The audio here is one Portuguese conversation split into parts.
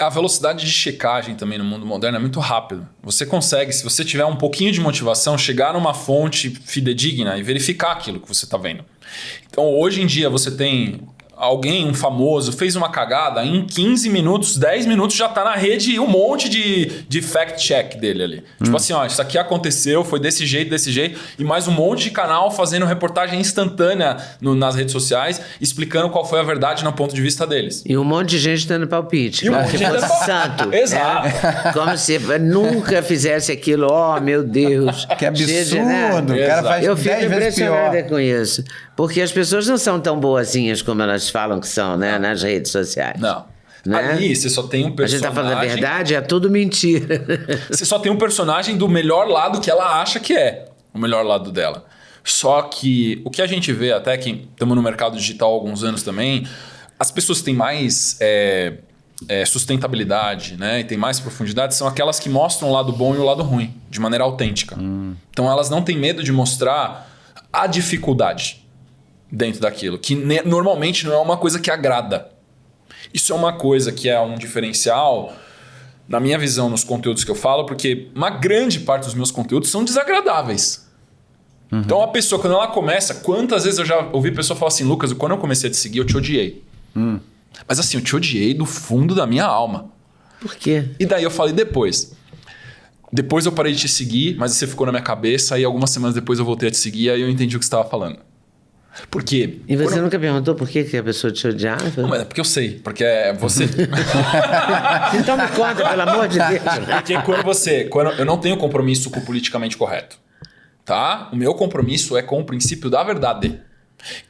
A velocidade de checagem também no mundo moderno é muito rápido. Você consegue, se você tiver um pouquinho de motivação, chegar numa fonte fidedigna e verificar aquilo que você está vendo. Então, hoje em dia, você tem alguém, um famoso, fez uma cagada, em 15 minutos, 10 minutos já tá na rede um monte de fact-check dele ali. Tipo assim, ó, isso aqui aconteceu, foi desse jeito, e mais um monte de canal fazendo reportagem instantânea nas redes sociais, explicando qual foi a verdade no ponto de vista deles. E um monte de gente dando palpite. E um monte de gente fosse santo. Exato. Como se nunca fizesse aquilo, meu Deus. Que absurdo, né? o cara faz Eu fico 10 vezes pior. impressionada com isso. Porque as pessoas não são tão boazinhas como elas falam que são, né? Nas redes sociais. Não. Né? Ali você só tem um personagem... A gente tá falando a verdade, é tudo mentira. Você só tem um personagem do melhor lado que ela acha que é o melhor lado dela. Só que o que a gente vê, até que estamos no mercado digital há alguns anos também, as pessoas que têm mais sustentabilidade, né, e têm mais profundidade, são aquelas que mostram o lado bom e o lado ruim, de maneira autêntica. Então elas não têm medo de mostrar a dificuldade dentro daquilo, que normalmente não é uma coisa que agrada. Isso é uma coisa que é um diferencial, na minha visão, nos conteúdos que eu falo, porque uma grande parte dos meus conteúdos são desagradáveis. Então a pessoa, quando ela começa, quantas vezes eu já ouvi pessoa falar assim, Lucas, quando eu comecei a te seguir, eu te odiei. Mas assim, eu te odiei do fundo da minha alma. Por quê? E daí eu falei depois. Depois eu parei de te seguir, mas você ficou na minha cabeça, e algumas semanas depois eu voltei a te seguir, aí eu entendi o que você estava falando. Por quê? E você nunca perguntou por que a pessoa te odiava? Não, mas é porque eu sei, porque é você. Então me conta, pelo amor de Deus. Porque quando eu não tenho compromisso com o politicamente correto, tá? O meu compromisso é com o princípio da verdade.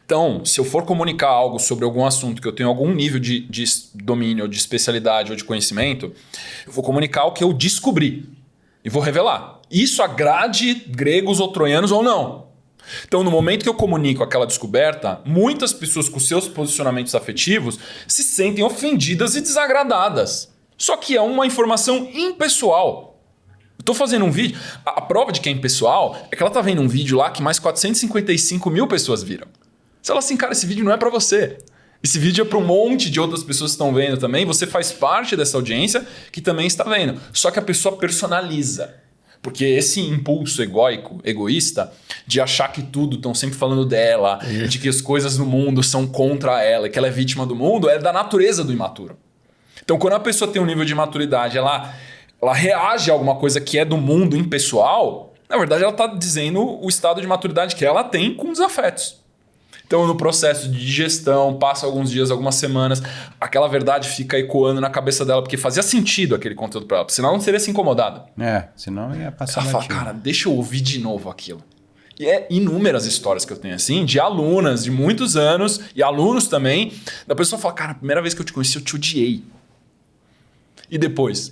Então, se eu for comunicar algo sobre algum assunto que eu tenho algum nível de domínio, ou de especialidade ou de conhecimento, eu vou comunicar o que eu descobri e vou revelar. Isso agrade gregos ou troianos ou não. Então, no momento que eu comunico aquela descoberta, muitas pessoas com seus posicionamentos afetivos se sentem ofendidas e desagradadas. Só que é uma informação impessoal. Eu tô fazendo um vídeo... A prova de que é impessoal é que ela tá vendo um vídeo lá que mais 455 mil pessoas viram. Se ela assim, cara, esse vídeo não é para você. Esse vídeo é para um monte de outras pessoas que estão vendo também. Você faz parte dessa audiência que também está vendo. Só que a pessoa personaliza. Porque esse impulso egoísta, de achar que tudo estão sempre falando dela, de que as coisas no mundo são contra ela, que ela é vítima do mundo, é da natureza do imaturo. Então, quando a pessoa tem um nível de maturidade, ela reage a alguma coisa que é do mundo impessoal, na verdade ela está dizendo o estado de maturidade que ela tem com os afetos. Então, no processo de digestão, passa alguns dias, algumas semanas, aquela verdade fica ecoando na cabeça dela, porque fazia sentido aquele conteúdo para ela, senão ela não teria se incomodado. Senão ia passar. Ela fala, cara, deixa eu ouvir de novo aquilo. E é inúmeras histórias que eu tenho assim, de alunas de muitos anos, e alunos também, da pessoa fala, cara, a primeira vez que eu te conheci, eu te odiei. E depois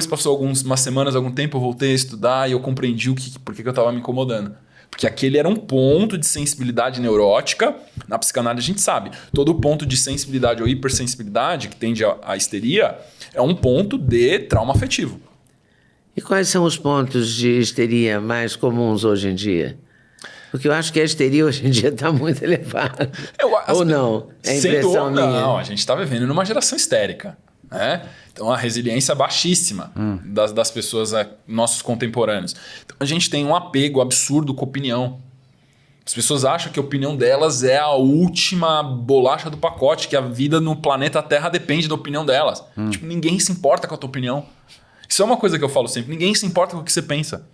passou algumas semanas, algum tempo, eu voltei a estudar e eu compreendi por que eu estava me incomodando. Porque aquele era um ponto de sensibilidade neurótica. Na psicanálise a gente sabe. Todo ponto de sensibilidade ou hipersensibilidade que tende à histeria é um ponto de trauma afetivo. E quais são os pontos de histeria mais comuns hoje em dia? Porque eu acho que a histeria hoje em dia está muito elevada. Ou não? É impressão minha? Não, a gente está vivendo numa geração histérica. Né? Então a resiliência é baixíssima das pessoas, nossos contemporâneos. Então a gente tem um apego absurdo com a opinião. As pessoas acham que a opinião delas é a última bolacha do pacote, que a vida no planeta Terra depende da opinião delas. Tipo, ninguém se importa com a tua opinião. Isso é uma coisa que eu falo sempre, ninguém se importa com o que você pensa.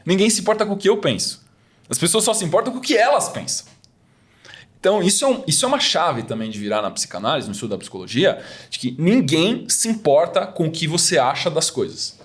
Ninguém se importa com o que eu penso. As pessoas só se importam com o que elas pensam. Então, isso é uma chave também de virar na psicanálise, no estudo da psicologia, de que ninguém se importa com o que você acha das coisas.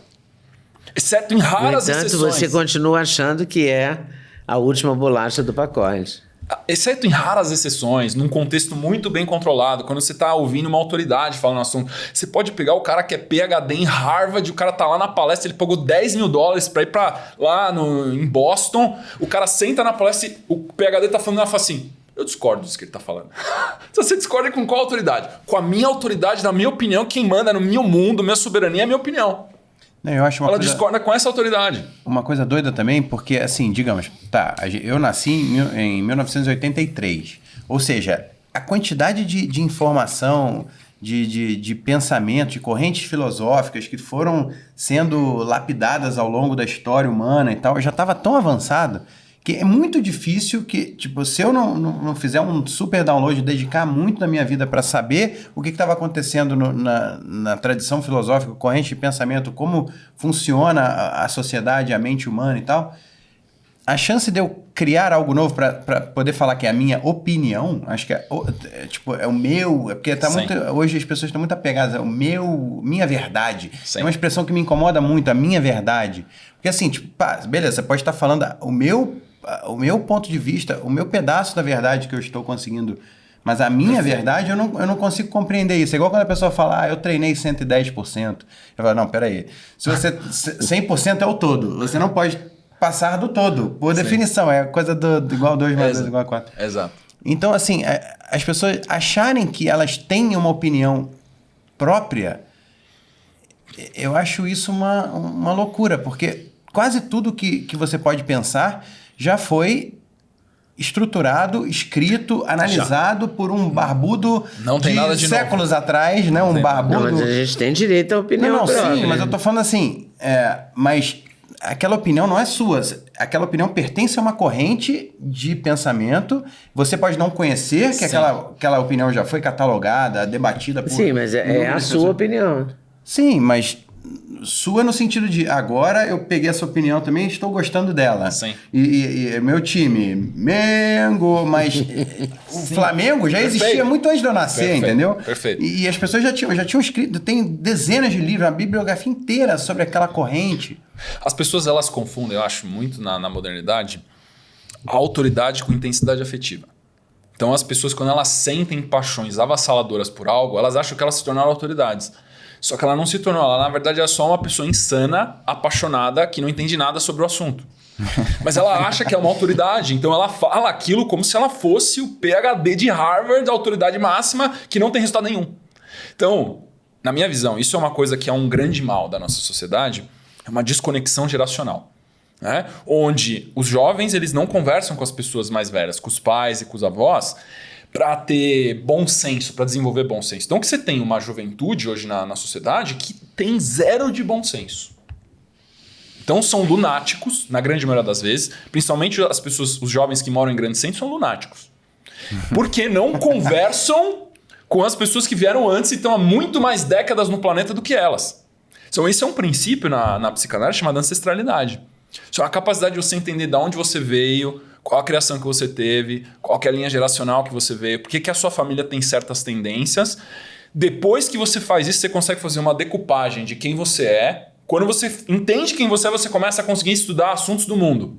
Exceto em raras exceções. No entanto, você continua achando que é a última bolacha do pacote. Exceto em raras exceções, num contexto muito bem controlado, quando você está ouvindo uma autoridade falando no assunto, você pode pegar o cara que é PhD em Harvard, o cara tá lá na palestra, ele pagou $10 mil para ir lá em Boston, o cara senta na palestra e o PhD tá falando, ela fala assim, eu discordo disso que ele está falando. Se você discorda com qual autoridade? Com a minha autoridade, na minha opinião, quem manda no meu mundo, minha soberania é a minha opinião. Eu acho ela discorda com essa autoridade. Uma coisa doida também, porque assim, digamos, eu nasci em 1983. Ou seja, a quantidade de informação de pensamento, de correntes filosóficas que foram sendo lapidadas ao longo da história humana e tal, já estava tão avançado que é muito difícil que, tipo, se eu não fizer um super download, dedicar muito da minha vida para saber o que estava acontecendo na tradição filosófica, corrente de pensamento, como funciona a sociedade, a mente humana e tal, a chance de eu criar algo novo para poder falar que é a minha opinião, acho que é o meu, porque hoje as pessoas estão muito apegadas ao minha verdade. Sim. É uma expressão que me incomoda muito, a minha verdade. Porque assim, tipo, beleza, você pode estar falando o meu ponto de vista, o meu pedaço da verdade que eu estou conseguindo, mas a minha verdade eu não consigo compreender isso. É igual quando a pessoa fala, eu treinei 110%. Eu falo, não, peraí, se você 100% é o todo, você não pode passar do todo, por definição, é coisa do igual 2 mais 2 igual a 4. Exato. Então, assim, as pessoas acharem que elas têm uma opinião própria, eu acho isso uma loucura, porque quase tudo que você pode pensar já foi estruturado, escrito, analisado por um barbudo não tem nada de séculos novo. Atrás, né? Um barbudo... Não, mas a gente tem direito à opinião própria. Sim, mas eu tô falando assim, mas aquela opinião não é sua, aquela opinião pertence a uma corrente de pensamento, você pode não conhecer que aquela opinião já foi catalogada, debatida por... Sim, mas é a sua opinião. Sim, mas sua no sentido de agora eu peguei essa opinião também e estou gostando dela. Sim. E meu time, Mengo, mas o Flamengo já existia muito antes de eu nascer, entendeu? Perfeito. E as pessoas já tinham escrito, tem dezenas de livros, uma bibliografia inteira sobre aquela corrente. As pessoas, elas confundem, eu acho, muito na modernidade, a autoridade com intensidade afetiva. Então as pessoas, quando elas sentem paixões avassaladoras por algo, elas acham que elas se tornaram autoridades. Só que ela não se tornou, ela na verdade é só uma pessoa insana, apaixonada, que não entende nada sobre o assunto. Mas ela acha que é uma autoridade, então ela fala aquilo como se ela fosse o PhD de Harvard, a autoridade máxima, que não tem resultado nenhum. Então, na minha visão, isso é uma coisa que é um grande mal da nossa sociedade, é uma desconexão geracional. Né? Onde os jovens eles não conversam com as pessoas mais velhas, com os pais e com os avós, para ter bom senso, para desenvolver bom senso. Então que você tem uma juventude hoje na sociedade que tem zero de bom senso. Então são lunáticos, na grande maioria das vezes, principalmente as pessoas, os jovens que moram em grandes centros são lunáticos. Porque não conversam com as pessoas que vieram antes e estão há muito mais décadas no planeta do que elas. Então esse é um princípio na psicanálise chamado ancestralidade. Isso é a capacidade de você entender de onde você veio, qual a criação que você teve, qual que é a linha geracional que você veio, por que a sua família tem certas tendências. Depois que você faz isso, você consegue fazer uma decupagem de quem você é. Quando você entende quem você é, você começa a conseguir estudar assuntos do mundo.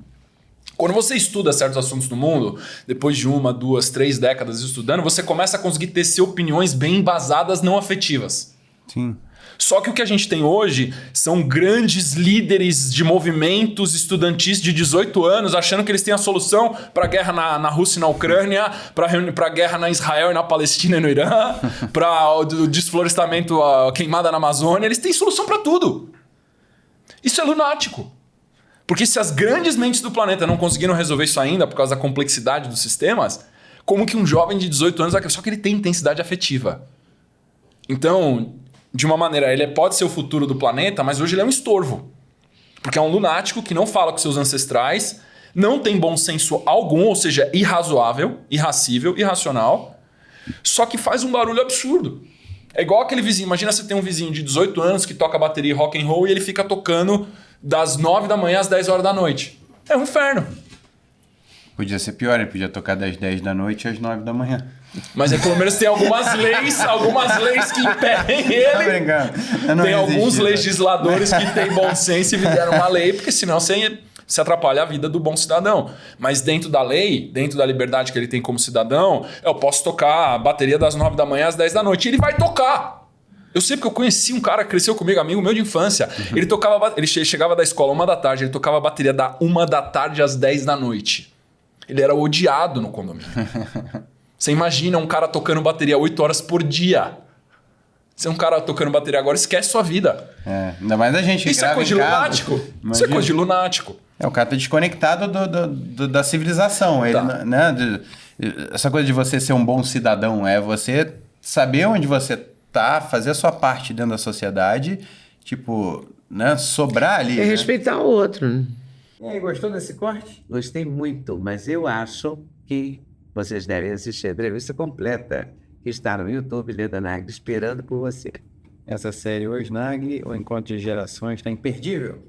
Quando você estuda certos assuntos do mundo, depois de 1, 2, 3 décadas estudando, você começa a conseguir ter opiniões bem embasadas, não afetivas. Sim. Só que o que a gente tem hoje são grandes líderes de movimentos estudantis de 18 anos achando que eles têm a solução para a guerra na Rússia e na Ucrânia, para a guerra na Israel e na Palestina e no Irã, para o desflorestamento, a queimada na Amazônia. Eles têm solução para tudo. Isso é lunático. Porque se as grandes mentes do planeta não conseguiram resolver isso ainda por causa da complexidade dos sistemas, como que um jovem de 18 anos... Só que ele tem intensidade afetiva. Então... De uma maneira, ele pode ser o futuro do planeta, mas hoje ele é um estorvo. Porque é um lunático que não fala com seus ancestrais, não tem bom senso algum, ou seja, irrazoável, irracível, irracional, só que faz um barulho absurdo. É igual aquele vizinho, imagina você tem um vizinho de 18 anos que toca bateria rock and roll e ele fica tocando das 9 da manhã às 10 horas da noite. É um inferno. Podia ser pior, ele podia tocar das 10 da noite às 9 da manhã. Mas é pelo menos tem algumas leis que impedem ele. Tem alguns legisladores que têm bom senso e fizeram uma lei, porque senão você atrapalha a vida do bom cidadão. Mas dentro da lei, dentro da liberdade que ele tem como cidadão, eu posso tocar a bateria das 9 da manhã às 10 da noite. E ele vai tocar. Eu sei porque eu conheci um cara que cresceu comigo, amigo meu de infância. Ele chegava da escola 1 da tarde, ele tocava a bateria da 1 da tarde às 10 da noite. Ele era odiado no condomínio. Você imagina um cara tocando bateria 8 horas por dia. Você é um cara tocando bateria agora, esquece sua vida. Ainda mais a gente. Isso é coisa de lunático. Isso é coisa de lunático. O cara tá desconectado da civilização. Ele, né, essa coisa de você ser um bom cidadão é você saber onde você fazer a sua parte dentro da sociedade, tipo, né, sobrar ali. É respeitar o outro, né? E aí, gostou desse corte? Gostei muito, mas eu acho que vocês devem assistir a entrevista completa, que está no YouTube, Leda Nagli, esperando por você. Essa série Hoje Nagli, o Encontro de Gerações, está imperdível.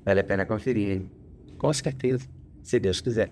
Vale a pena conferir, hein? Com certeza. Se Deus quiser.